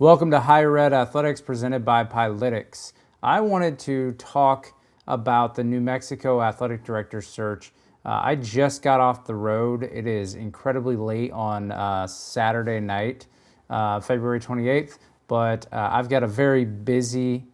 Welcome to Higher Ed Athletics presented by Pilytics. I wanted to talk about the New Mexico Athletic Director search. I just got off the road. It is incredibly late on Saturday night, February 28th, but I've got a very busy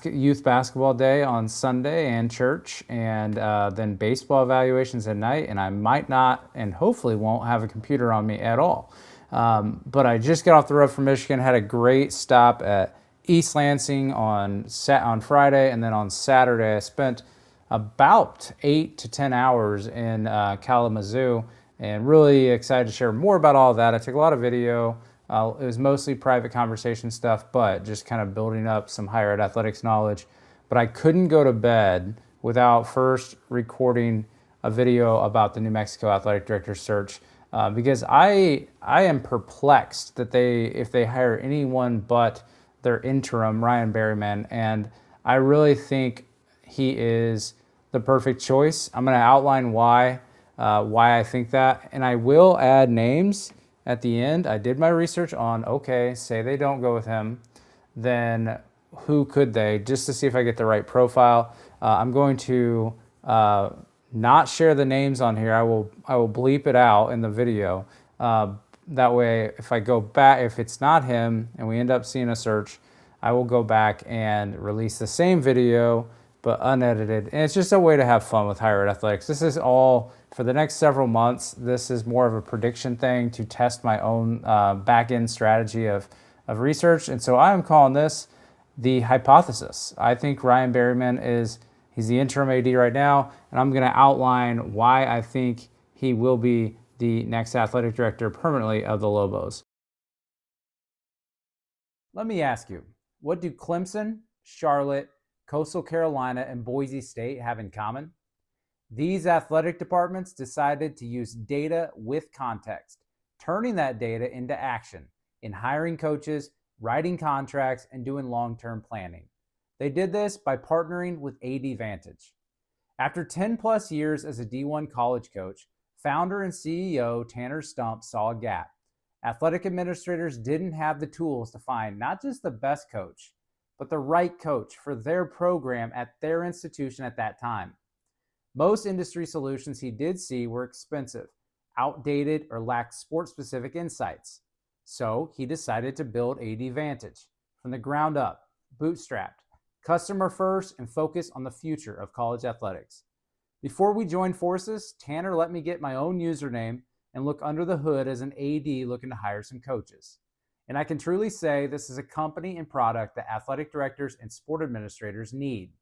youth basketball day on Sunday and church, and then baseball evaluations at night, and I might not and hopefully won't have a computer on me at all. But I just got off the road from Michigan, had a great stop at East Lansing on Friday, and then on Saturday I spent about 8 to 10 hours in Kalamazoo, and really excited to share more about all of that. I took a lot of video. It was mostly private conversation stuff, but just kind of building up some higher ed athletics knowledge. But I couldn't go to bed without first recording a video about the New Mexico Athletic Director search because I am perplexed that if they hire anyone but their interim, Ryan Berryman, and I really think he is the perfect choice. I'm going to outline why I think that, and I will add names at the end. I did my research on, okay, say they don't go with him, then who could they, just to see if I get the right profile. I'm going to not share the names on here. I will bleep it out in the video. That way, if I go back, if it's not him and we end up seeing a search, I will go back and release the same video, but unedited. And it's just a way to have fun with higher ed athletics. This is all for the next several months. This is more of a prediction thing to test my own back-end strategy of research. And so I am calling this the hypothesis. I think Ryan Berryman he's the interim AD right now, and I'm going to outline why I think he will be the next athletic director permanently of the Lobos. Let me ask you, what do Clemson, Charlotte, Coastal Carolina, and Boise State have in common? These athletic departments decided to use data with context, turning that data into action in hiring coaches, writing contracts, and doing long-term planning. They did this by partnering with AD Vantage. After 10 plus years as a D1 college coach, founder and CEO Tanner Stump saw a gap. Athletic administrators didn't have the tools to find not just the best coach, but the right coach for their program at their institution at that time. Most industry solutions he did see were expensive, outdated, or lacked sport-specific insights. So he decided to build AD Vantage from the ground up, bootstrapped, customer first, and focus on the future of college athletics. Before we joined forces, Tanner let me get my own username and look under the hood as an AD looking to hire some coaches. And I can truly say this is a company and product that athletic directors and sport administrators need.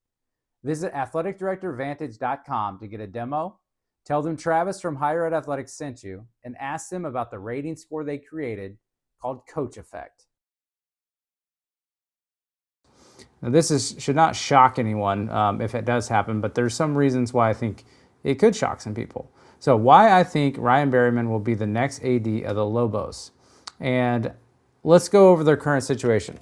Visit athleticdirectorvantage.com to get a demo. Tell them Travis from Higher Ed Athletics sent you, and ask them about the rating score they created called Coach Effect. Now, this should not shock anyone if it does happen, but there's some reasons why I think it could shock some people. So why I think Ryan Berryman will be the next AD of the Lobos. And let's go over their current situation.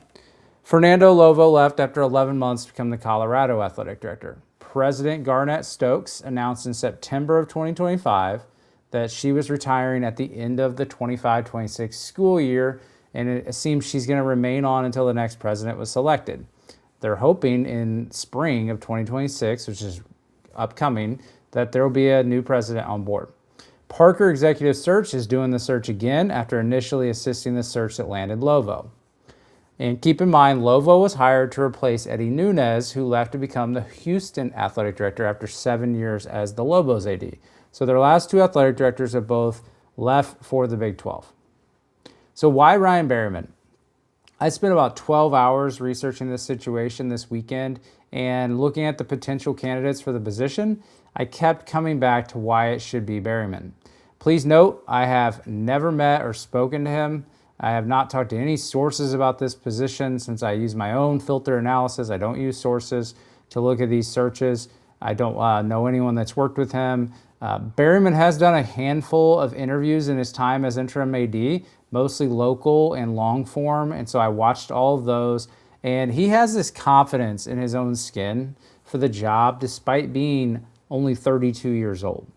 Fernando Lovo left after 11 months to become the Colorado athletic director. President Garnett Stokes announced in September of 2025 that she was retiring at the end of the 25-26 school year, and it seems she's going to remain on until the next president was selected. They're hoping in spring of 2026, which is upcoming, that there will be a new president on board. Parker Executive Search is doing the search again after initially assisting the search that landed Lovo. And keep in mind, Lovo was hired to replace Eddie Nunez, who left to become the Houston athletic director after 7 years as the Lobos AD. So their last two athletic directors have both left for the Big 12. So why Ryan Berryman? I spent about 12 hours researching this situation this weekend and looking at the potential candidates for the position. I kept coming back to why it should be Berryman. Please note, I have never met or spoken to him. I have not talked to any sources about this position since I use my own filter analysis. I don't use sources to look at these searches. I don't know anyone that's worked with him. Berryman has done a handful of interviews in his time as interim AD, mostly local and long form, and so I watched all of those. And he has this confidence in his own skin for the job despite being only 32 years old.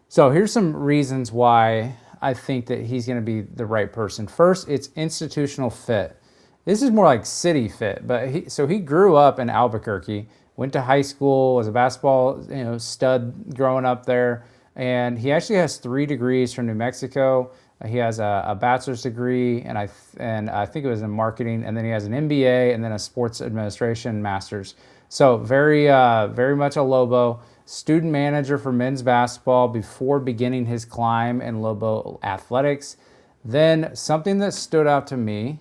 So here's some reasons why I think that he's going to be the right person. First, it's institutional fit. This is more like city fit, but he grew up in Albuquerque, went to high school, was a basketball stud growing up there, and he actually has 3 degrees from New Mexico. He has a bachelor's degree, and I think it was in marketing, and then he has an MBA and then a sports administration master's. So very much a Lobo. Student manager for men's basketball before beginning his climb in Lobo athletics. Then something that stood out to me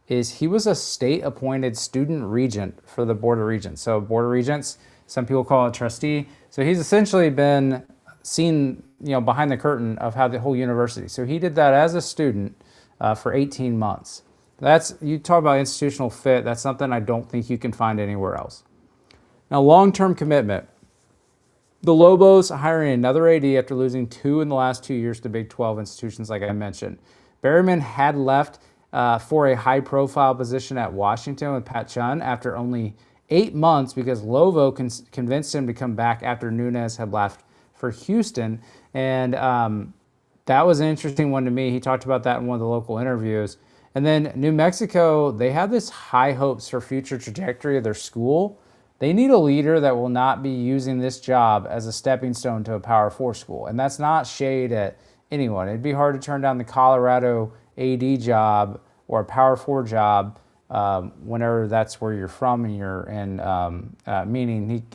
is he was a state-appointed student regent for the Board of Regents. So Board of Regents, some people call it trustee. So he's essentially been seen, behind the curtain of how the whole university. So he did that as a student for 18 months. You talk about institutional fit. That's something I don't think you can find anywhere else. Now, long-term commitment. The Lobos hiring another AD after losing 2 in the last 2 years to Big 12 institutions, like I mentioned. Berryman had left for a high-profile position at Washington with Pat Chun after only 8 months because Lobo convinced him to come back after Nunez had left for Houston. And that was an interesting one to me. He talked about that in one of the local interviews. And then New Mexico, they have this high hopes for future trajectory of their school. They need a leader that will not be using this job as a stepping stone to a Power 4 school. And that's not shade at anyone. It'd be hard to turn down the Colorado AD job or a Power 4 job whenever that's where you're from and you're in, meaning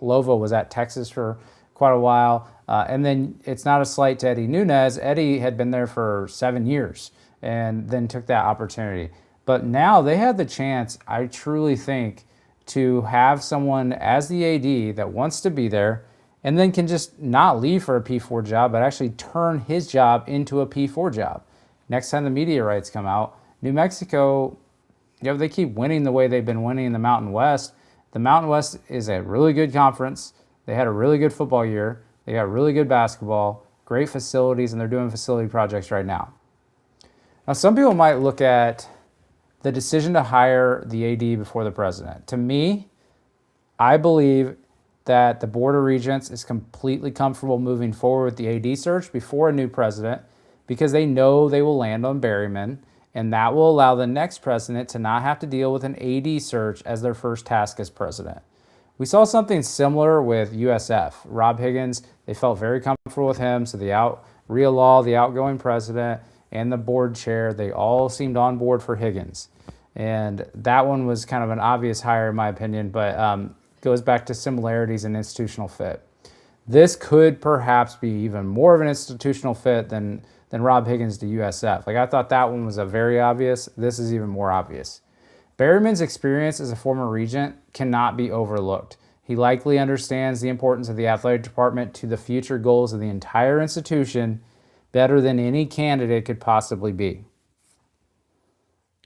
Lovo was at Texas for quite a while. And then it's not a slight to Eddie Nunez. Eddie had been there for 7 years and then took that opportunity. But now they have the chance, I truly think, to have someone as the AD that wants to be there and then can just not leave for a P4 job, but actually turn his job into a P4 job. Next time the media rights come out, New Mexico, they keep winning the way they've been winning in the Mountain West. The Mountain West is a really good conference. They had a really good football year. They got really good basketball, great facilities, and they're doing facility projects right now. Now, some people might look at the decision to hire the AD before the president. To me, I believe that the Board of Regents is completely comfortable moving forward with the AD search before a new president because they know they will land on Berryman, and that will allow the next president to not have to deal with an AD search as their first task as president. We saw something similar with USF. Rob Higgins, they felt very comfortable with him, so Rhea Law, the outgoing president, and the board chair, they all seemed on board for Higgins. And that one was kind of an obvious hire in my opinion, but goes back to similarities in institutional fit. This could perhaps be even more of an institutional fit than Rob Higgins to USF. I thought that one was a very obvious. This is even more obvious. Berryman's experience as a former regent cannot be overlooked. He likely understands the importance of the athletic department to the future goals of the entire institution better than any candidate could possibly be.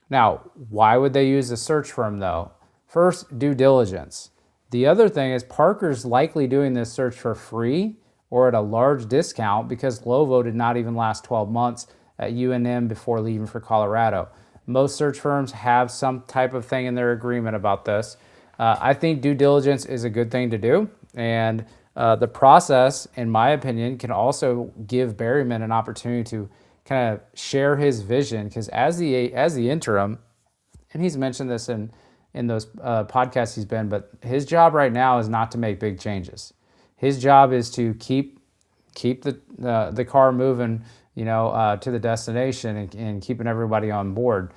Now, why would they use a search firm though? First, due diligence. The other thing is Parker's likely doing this search for free or at a large discount because Lovo did not even last 12 months at UNM before leaving for Colorado. Most search firms have some type of thing in their agreement about this. I think due diligence is a good thing to do, and the process, in my opinion, can also give Berryman an opportunity to kind of share his vision, because as the interim, and he's mentioned this in those podcasts he's been, but his job right now is not to make big changes. His job is to keep the car moving, to the destination and keeping everybody on board.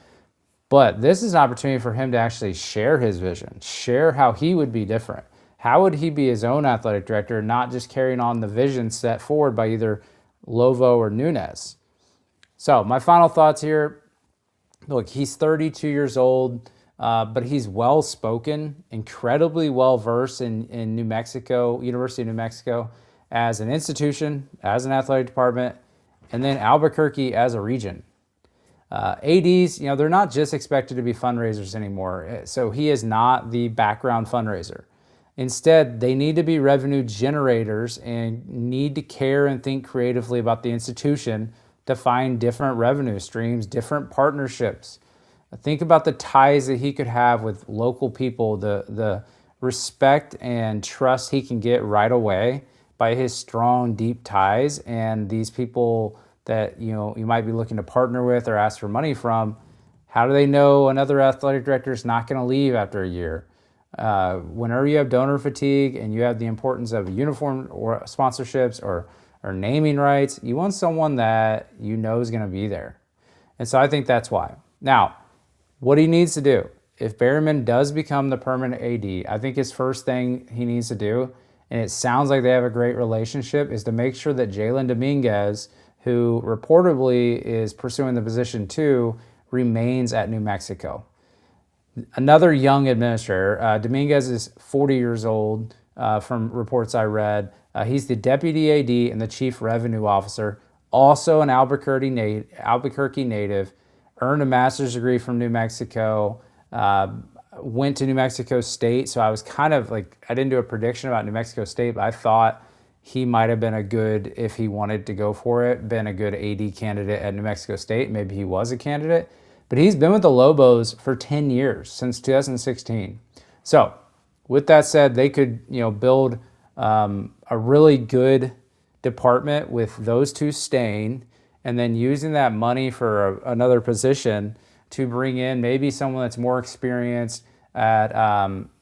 But this is an opportunity for him to actually share his vision, share how he would be different. How would he be his own athletic director, not just carrying on the vision set forward by either Lovo or Nunez? So my final thoughts here. Look, he's 32 years old, but he's well-spoken, incredibly well-versed in New Mexico, University of New Mexico, as an institution, as an athletic department, and then Albuquerque as a region. ADs, they're not just expected to be fundraisers anymore. So he is not the background fundraiser. Instead, they need to be revenue generators and need to care and think creatively about the institution to find different revenue streams, different partnerships. Think about the ties that he could have with local people, the respect and trust he can get right away by his strong, deep ties, and these people that you might be looking to partner with or ask for money from, how do they know another athletic director is not going to leave after a year? Whenever you have donor fatigue and you have the importance of uniform or sponsorships or naming rights, you want someone that you know is going to be there. And so I think that's why. Now, what he needs to do, if Berryman does become the permanent AD, I think his first thing he needs to do, and it sounds like they have a great relationship, is to make sure that Jalen Dominguez, who reportedly is pursuing the position too, remains at New Mexico. Another young administrator, Dominguez is 40 years old from reports I read. He's the deputy AD and the chief revenue officer, also an Albuquerque native, earned a master's degree from New Mexico, went to New Mexico State. So I was kind of like, I didn't do a prediction about New Mexico State, but I thought he might have been a good, if he wanted to go for it, been a good AD candidate at New Mexico State. Maybe he was a candidate. But he's been with the Lobos for 10 years, since 2016. So with that said, they could build a really good department with those two staying, and then using that money for another position to bring in maybe someone that's more experienced at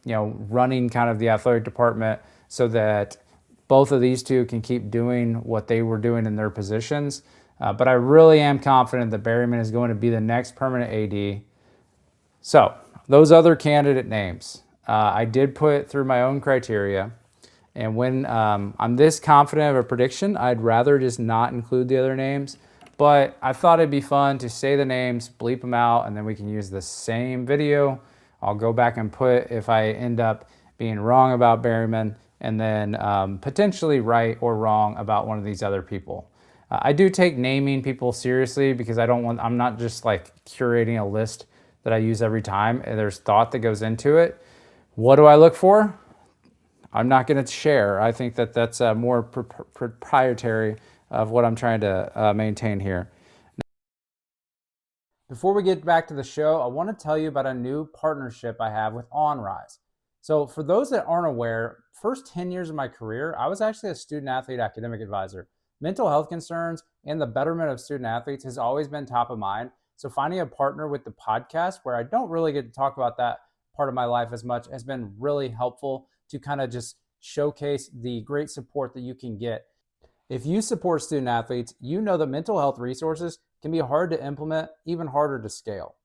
running kind of the athletic department, so that both of these two can keep doing what they were doing in their positions. But I really am confident that Berryman is going to be the next permanent AD. So those other candidate names, I did put through my own criteria. And when I'm this confident of a prediction, I'd rather just not include the other names. But I thought it'd be fun to say the names, bleep them out, and then we can use the same video. I'll go back and put if I end up being wrong about Berryman, and then potentially right or wrong about one of these other people. I do take naming people seriously, because I'm not just like curating a list that I use every time. There's thought that goes into it. What do I look for? I'm not going to share. I think that that's more proprietary of what I'm trying to maintain here. Before we get back to the show, I want to tell you about a new partnership I have with OnRise. So for those that aren't aware, first 10 years of my career, I was actually a student athlete academic advisor. Mental health concerns and the betterment of student athletes has always been top of mind. So finding a partner with the podcast, where I don't really get to talk about that part of my life as much, has been really helpful to kind of just showcase the great support that you can get. If you support student athletes, you know that mental health resources can be hard to implement, even harder to scale.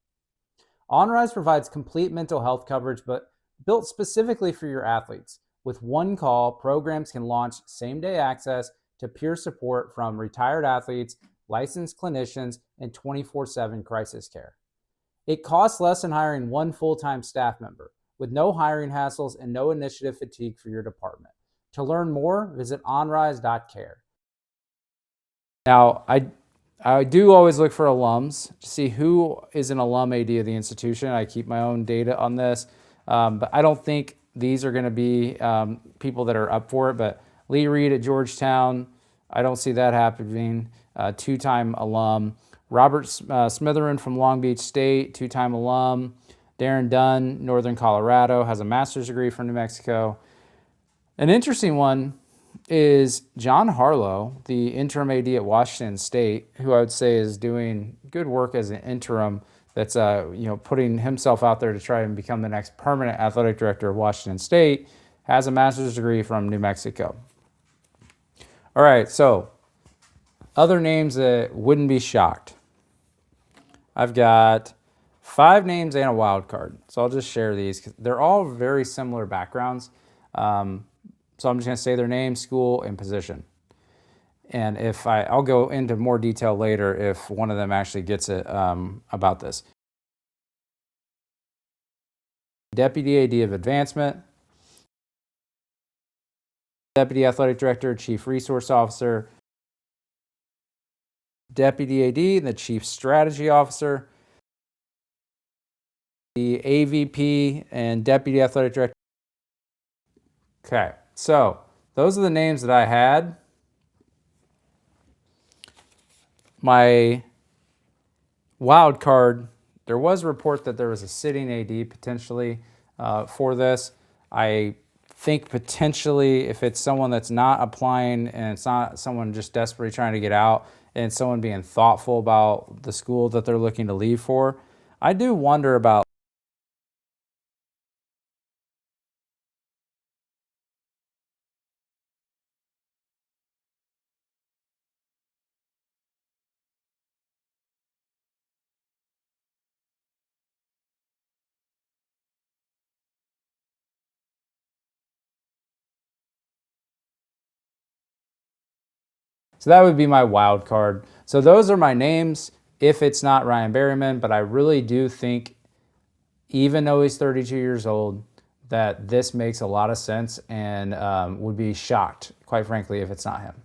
OnRise provides complete mental health coverage, but built specifically for your athletes. With one call, programs can launch same-day access to peer support from retired athletes, licensed clinicians, and 24/7 crisis care. It costs less than hiring one full-time staff member, with no hiring hassles and no initiative fatigue for your department. To learn more, visit onrise.care. Now, I do always look for alums to see who is an alum AD of the institution. I keep my own data on this, but I don't think these are going to be people that are up for it. But Lee Reed at Georgetown, I don't see that happening. Two-time alum. Robert Smitherin from Long Beach State, two-time alum. Darren Dunn, Northern Colorado, has a master's degree from New Mexico. An interesting one is John Harlow, the interim AD at Washington State, who I would say is doing good work as an interim. That's putting himself out there to try and become the next permanent athletic director of Washington State. Has a master's degree from New Mexico. All right, so other names that wouldn't be shocked. I've got 5 names and a wild card. So I'll just share these, because they're all very similar backgrounds. So I'm just going to say their name, school, and position. And I'll go into more detail later if one of them actually gets it about this. Deputy AD of Advancement, Deputy Athletic Director, Chief Resource Officer, Deputy AD, and the Chief Strategy Officer, the AVP, and Deputy Athletic Director. Okay, so those are the names that I had. My wild card, there was a report that there was a sitting AD potentially for this. I think potentially if it's someone that's not applying and it's not someone just desperately trying to get out, and someone being thoughtful about the school that they're looking to leave for, I do wonder about. So that would be my wild card. So those are my names if it's not Ryan Berryman, but I really do think, even though he's 32 years old, that this makes a lot of sense, and would be shocked, quite frankly, if it's not him.